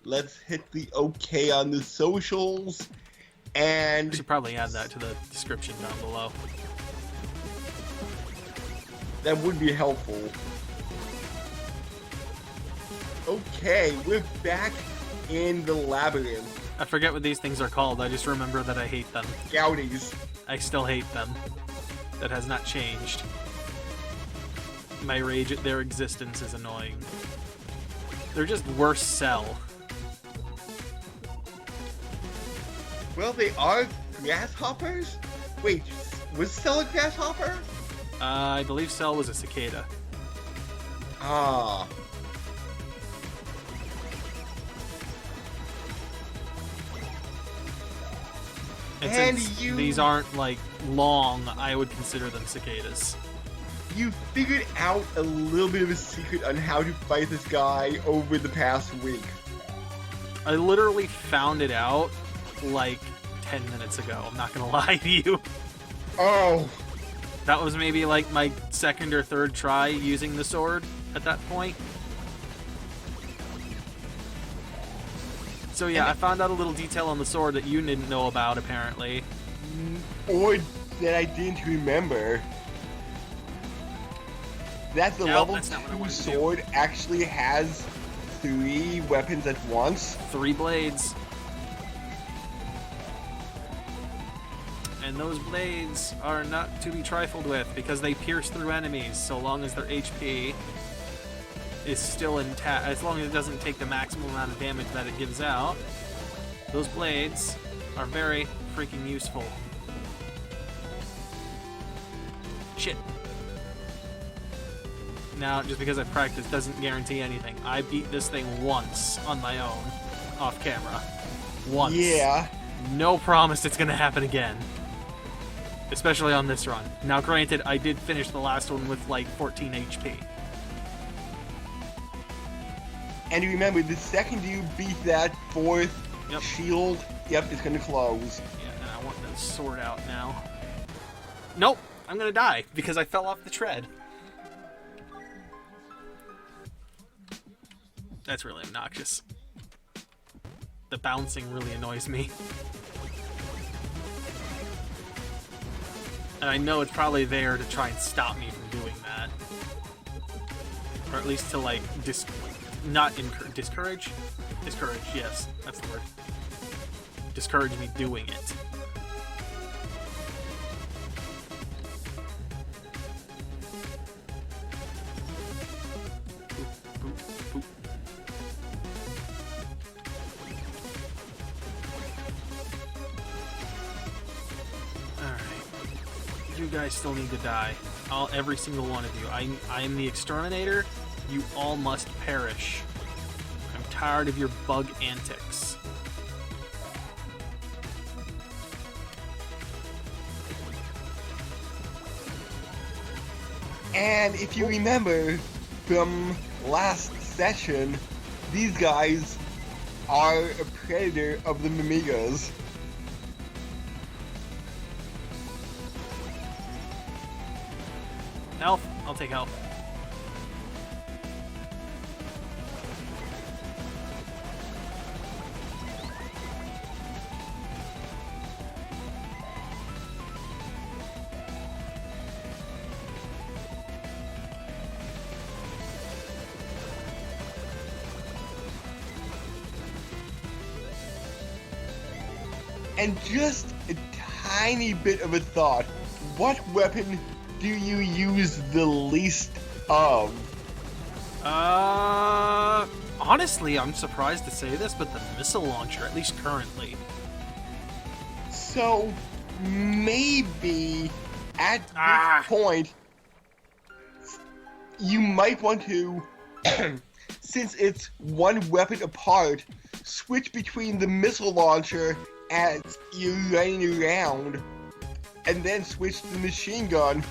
let's hit the OK on the socials, and I should probably add that to the description down below. that would be helpful. Okay, we're back in the labyrinth. I forget what these things are called. I just remember that I hate them. Gouties. I still hate them. That has not changed. My rage at their existence is annoying. They're just worse Cell. Well, they are grasshoppers? Wait, was Cell a grasshopper? I believe Cell was a cicada. Ah. And since these aren't, like, long, I would consider them cicadas. You figured out a little bit of a secret on how to fight this guy over the past week. I literally found it out, like, 10 minutes ago. I'm not gonna lie to you. Oh. That was maybe, like, my second or third try using the sword at that point. So yeah, I found out a little detail on the sword that you didn't know about, apparently. Or that I didn't remember. That the level 2 sword actually has 3 weapons at once. 3 blades. And those blades are not to be trifled with, because they pierce through enemies so long as their HP is still intact, as long as it doesn't take the maximum amount of damage that it gives out. Those blades are very freaking useful. Shit. Now, just because I practiced doesn't guarantee anything. I beat this thing once on my own, off camera. Once. Yeah. No promise it's gonna happen again. Especially on this run. Now, granted, I did finish the last one with like 14 HP. And remember, the second you beat that 4th shield, it's gonna close. Yeah, and I want the sword out now. Nope, I'm gonna die because I fell off the tread. That's really obnoxious. The bouncing really annoys me. And I know it's probably there to try and stop me from doing that. Or at least to, like, discourage? Discourage, yes, that's the word. Discourage me doing it. You guys still need to die. Every single one of you. I am the exterminator. You all must perish. I'm tired of your bug antics. And if you remember from last session, these guys are a predator of the Mimigas. Health? I'll take health. And just a tiny bit of a thought. What weapon do you use the least of? Honestly, I'm surprised to say this, but the missile launcher, at least currently. So, maybe at this point, you might want to, since it's one weapon apart, switch between the missile launcher as you're running around, and then switch to the machine gun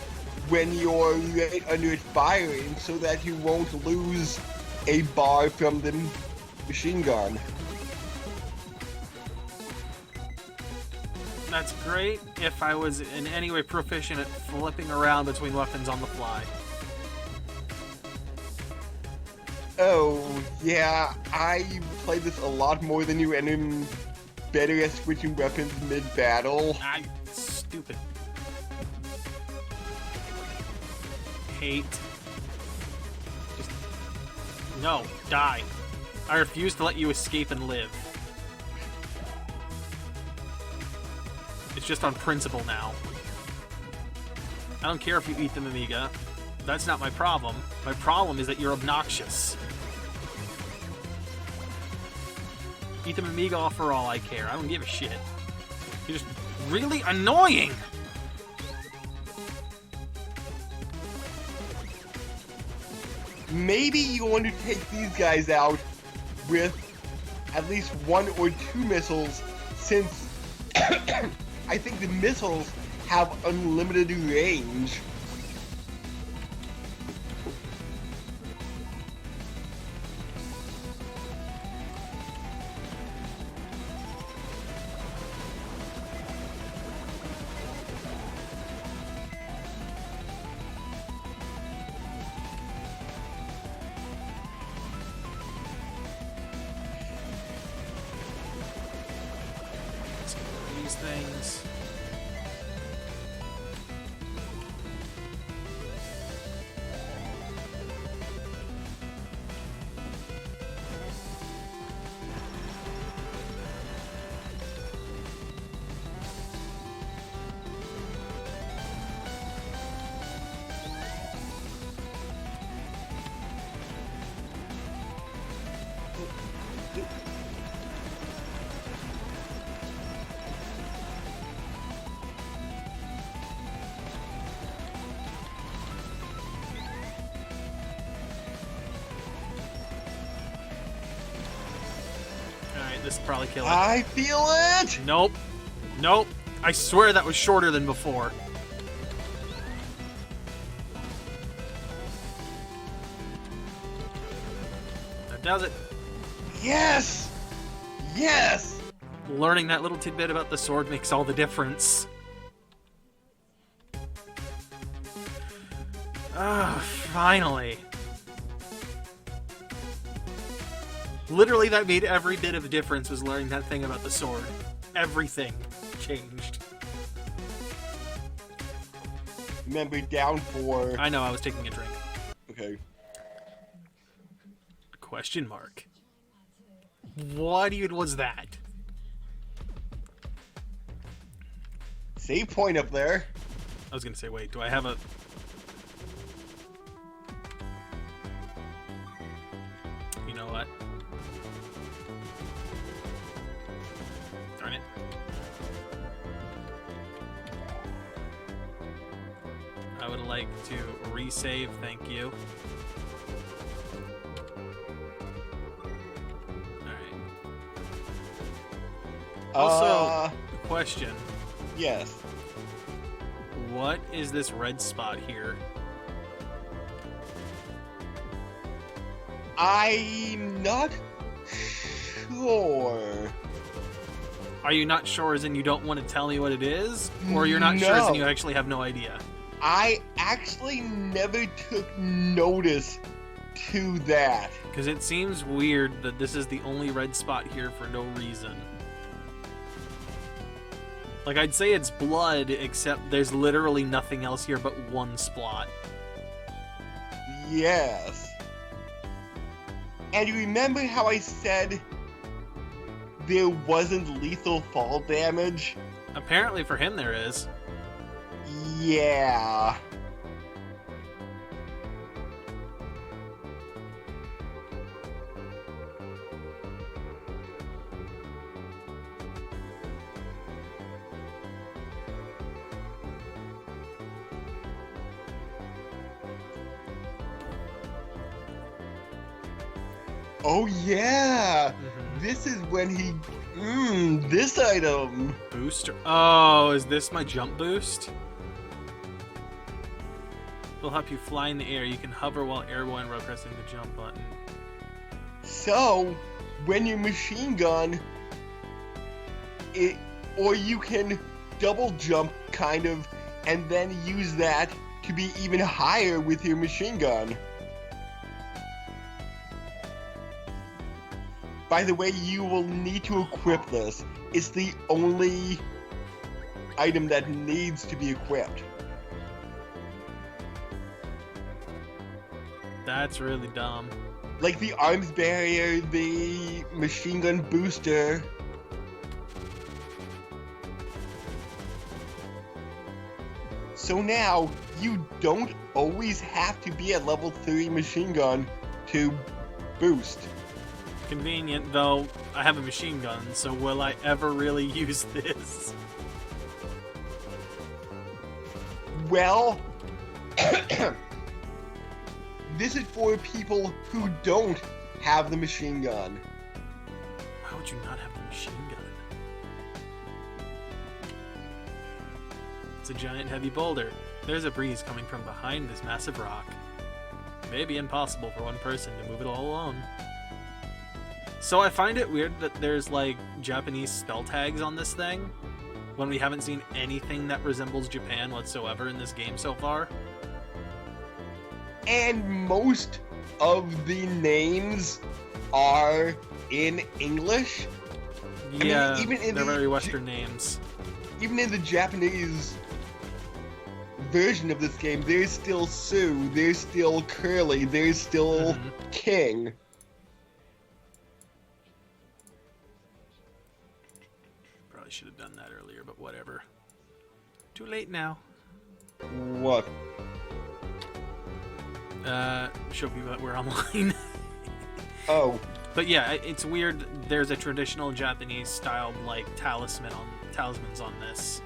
when you're right under it firing, so that you won't lose a bar from the machine gun. That's great if I was in any way proficient at flipping around between weapons on the fly. Oh, yeah, I played this a lot more than you and am better at switching weapons mid-battle. Stupid. Hate. Just... No, die. I refuse to let you escape and live. It's just on principle now. I don't care if you eat them, Amiga. That's not my problem. My problem is that you're obnoxious. Eat them, Amiga, off for all I care. I don't give a shit. You're just really annoying! Maybe you want to take these guys out with at least 1 or 2 missiles, since I think the missiles have unlimited range. Things. This will probably kill it. I feel it! Nope. Nope. I swear that was shorter than before. That does it. Yes! Yes! Learning that little tidbit about the sword makes all the difference. Ah, finally. Literally, that made every bit of difference, was learning that thing about the sword. Everything changed. Remember, down 4. I know, I was taking a drink. Okay. Question mark. What even was that? Save point up there. I was gonna say, wait, do I have a... You know what? Darn it. I would like to resave, thank you. Alright. Also, question. Yes. What is this red spot here? I'm not sure. Are you not sure as in you don't want to tell me what it is? Or you're not sure as in No. you actually have no idea? I actually never took notice to that. Because it seems weird that this is the only red spot here for no reason. Like, I'd say it's blood, except there's literally nothing else here but one spot. Yes. And you remember how I said there wasn't lethal fall damage? Apparently for him there is. Yeah. Oh yeah! This is when he... this item! Booster? Oh, is this my jump boost? Will help you fly in the air. You can hover while airborne while pressing the jump button. So, when you machine gun, or you can double jump, kind of, and then use that to be even higher with your machine gun. By the way, you will need to equip this. It's the only item that needs to be equipped. That's really dumb. Like the arms barrier, the machine gun booster. So now, you don't always have to be at level 3 machine gun to boost. Convenient, though I have a machine gun, so will I ever really use this? Well, this is for people who don't have the machine gun. Why would you not have the machine gun? It's a giant heavy boulder. There's a breeze coming from behind this massive rock. It may be impossible for one person to move it all alone. So I find it weird that there's like Japanese spell tags on this thing when we haven't seen anything that resembles Japan whatsoever in this game so far. And most of the names are in English. Yeah, I mean, even in they're very Western names. Even in the Japanese version of this game, there's still Sue, there's still Curly, there's still King. Probably should have done that earlier, but whatever. Too late now. What? Show people that we're online. Oh. But yeah, it's weird. There's a traditional Japanese styled like talismans on this,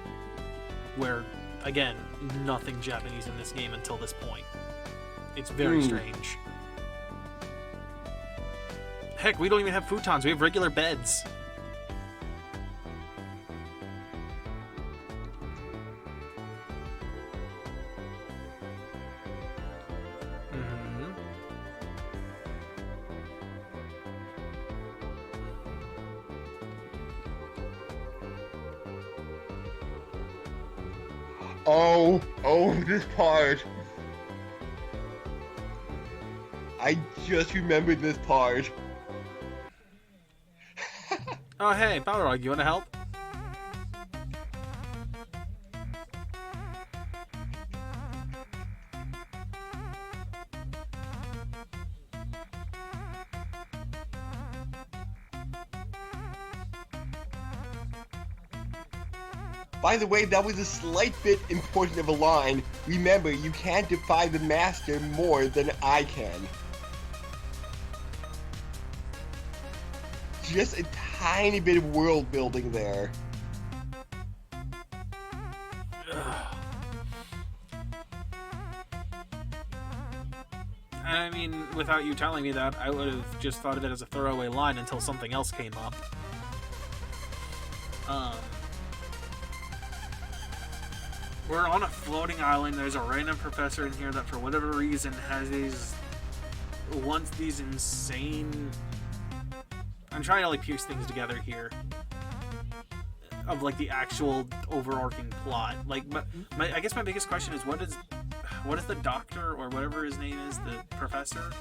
where again nothing Japanese in this game until this point. It's very strange. Heck, we don't even have futons. We have regular beds. Oh, this part. I just remembered this part. Oh, hey, Balrog, you want to help? By the way, that was a slight bit important of a line. Remember, you can't defy the master more than I can. Just a tiny bit of world building there. I mean, without you telling me that, I would have just thought of it as a throwaway line until something else came up. We're on a floating island. There's a random professor in here that, for whatever reason, has these insane. I'm trying to like piece things together here of like the actual overarching plot. Like, I guess my biggest question is what is the doctor or whatever his name is, the professor?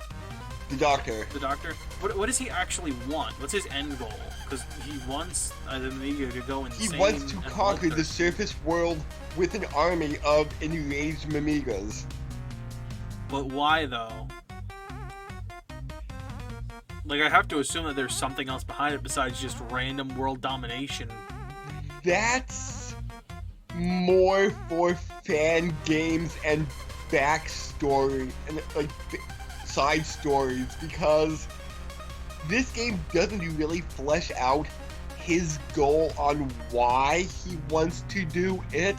The doctor. The doctor. What does he actually want? What's his end goal? Because he wants the Amiga to go insane. He wants to conquer the surface world with an army of enraged Mamigas. But why though? Like, I have to assume that there's something else behind it besides just random world domination. That's more for fan games and backstory and like side stories, because this game doesn't really flesh out his goal on why he wants to do it.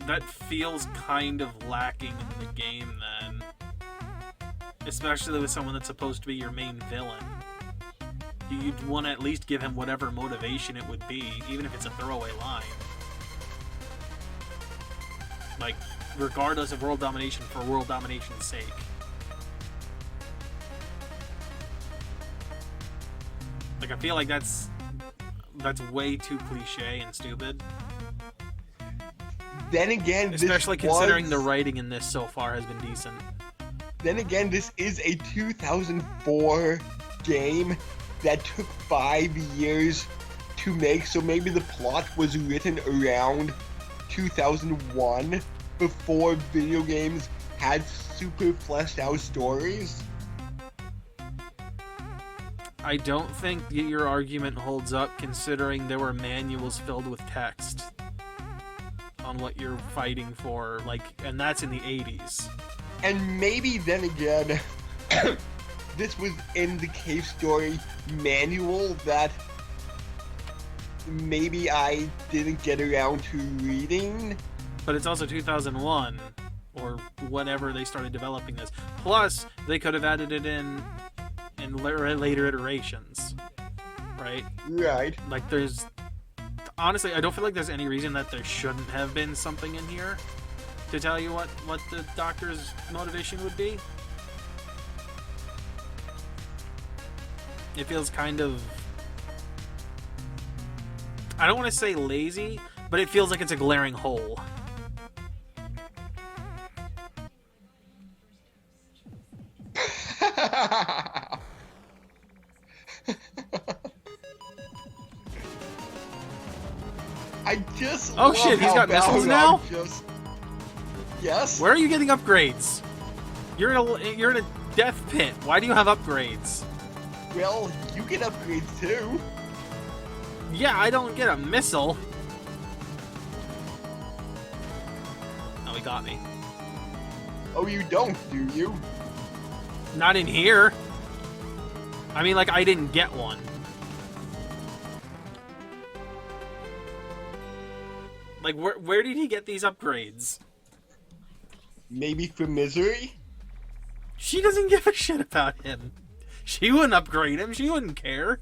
That feels kind of lacking in the game then. Especially with someone that's supposed to be your main villain. You'd want to at least give him whatever motivation it would be, even if it's a throwaway line. Like, regardless of world domination for world domination's sake. Like, I feel like that's way too cliche and stupid. Then again, especially considering the writing in this so far has been decent. Then again, this is a 2004 game, that took 5 years to make, so maybe the plot was written around 2001 before video games had super fleshed out stories? I don't think your argument holds up, considering there were manuals filled with text on what you're fighting for, like, and that's in the 80s. And maybe then again, this was in the cave story manual that maybe I didn't get around to reading. But it's also 2001, or whenever they started developing this. Plus, they could have added it in later iterations, right? Right. Like, there's... Honestly, I don't feel like there's any reason that there shouldn't have been something in here to tell you what the doctor's motivation would be. It feels kind of... I don't want to say lazy, but it feels like it's a glaring hole. I just Oh shit, he's got missiles now? Yes? Where are you getting upgrades? You're in a death pit. Why do you have upgrades? Well, you get upgrades too. Yeah, I don't get a missile. Oh, he got me. Oh, you don't, do you? Not in here. I mean, like, I didn't get one. Like, where did he get these upgrades? Maybe for Misery? She doesn't give a shit about him. She wouldn't upgrade him. She wouldn't care.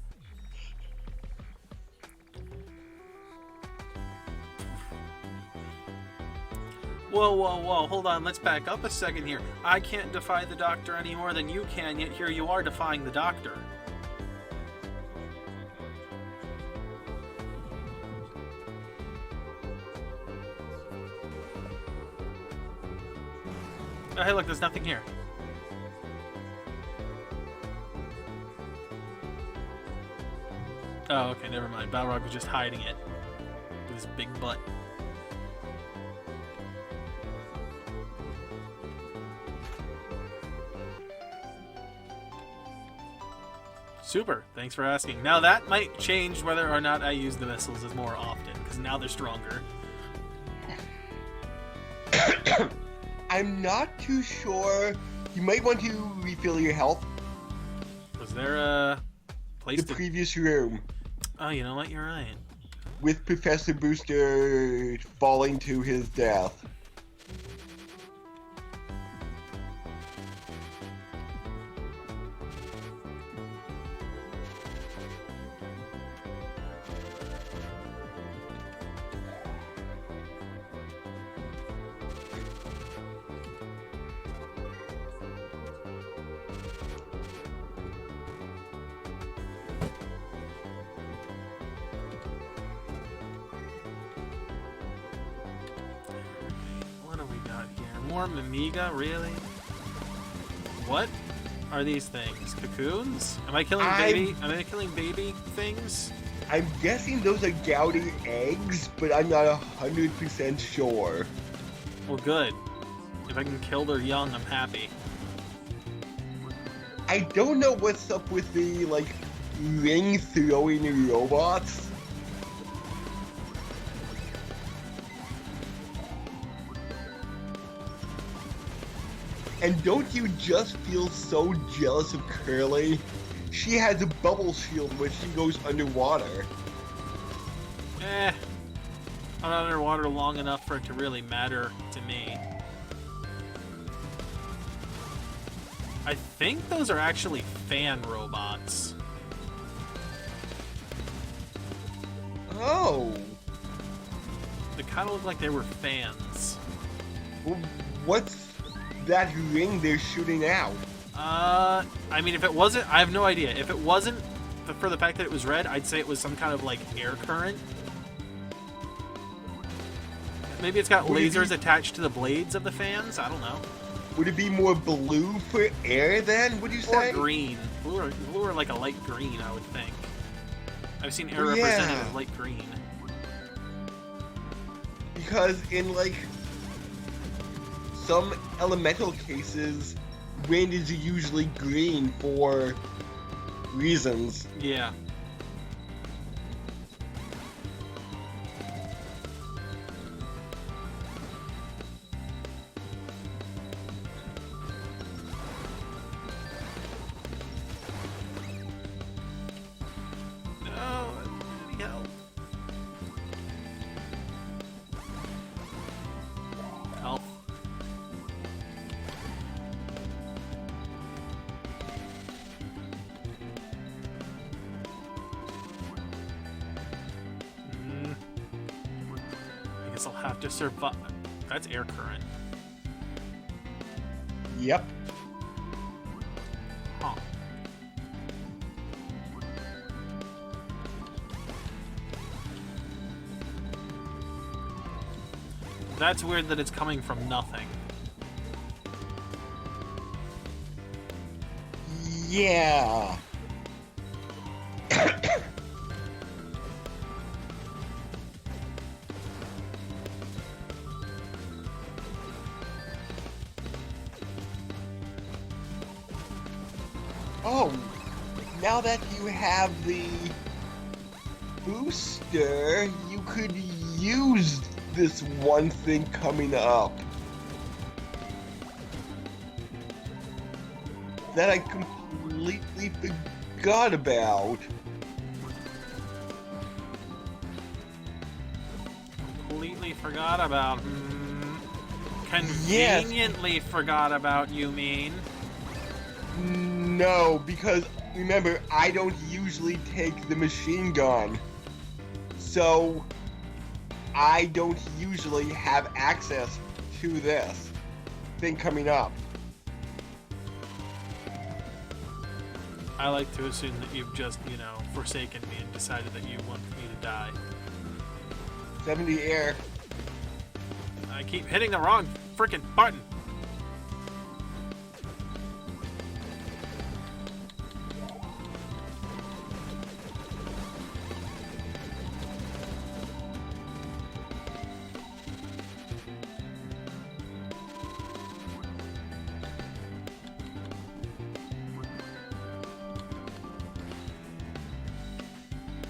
Whoa, whoa, whoa. Hold on. Let's back up a second here. I can't defy the Doctor any more than you can, yet here you are defying the Doctor. Oh, hey, look, there's nothing here. Oh, okay, never mind. Balrog was just hiding it with his big butt. Super, thanks for asking. Now that might change whether or not I use the missiles as more often, because now they're stronger. I'm not too sure. You might want to refill your health. Was there a place The previous room. Oh, you know what? You're right. With Professor Booster falling to his death. What do we got here? More Mimiga? Really? What are these things? Cocoons? Am I killing baby things? I'm guessing those are Gouty eggs, but I'm not 100% sure. Well, good. If I can kill their young, I'm happy. I don't know what's up with the, like, ring-throwing robots. And don't you just feel so jealous of Curly? She has a bubble shield when she goes underwater. I'm not underwater long enough for it to really matter to me. I think those are actually fan robots. Oh. They kind of look like they were fans. Well, what's that ring they're shooting out? I mean, if it wasn't, I have no idea. If it wasn't for the fact that it was red, I'd say it was some kind of, like, air current. Maybe it's got lasers attached to the blades of the fans? I don't know. Would it be more blue for air then, would you say? Or green. Blue are like a light green, I would think. I've seen air Yeah. represented as light green. Because in, like, some elemental cases, wind is usually green for reasons. Yeah. No, any help. Health. I guess I'll have to survive. That's air current. Yep. Huh. That's weird that it's coming from nothing. Yeah. Oh, now that you have the booster, you could use this one thing coming up that I completely forgot about. Completely forgot about. Yes. Conveniently forgot about, you mean? No, because remember, I don't usually take the machine gun. So I don't usually have access to this thing coming up. I like to assume that you've just, forsaken me and decided that you want me to die. 70 air. I keep hitting the wrong freaking button.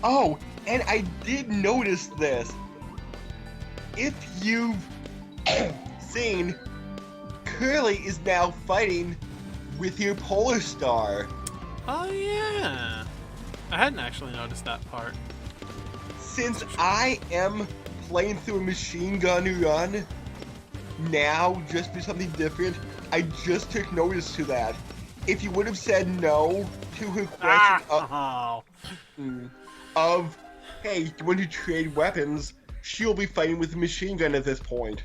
Oh, and I did notice this. If you've seen, Curly is now fighting with your Polar Star. Oh, yeah. I hadn't actually noticed that part. Since I am playing through a machine gun run now, just for something different, I just took notice to that. If you would have said no to her question of, hey, you want to trade weapons, she'll be fighting with a machine gun at this point.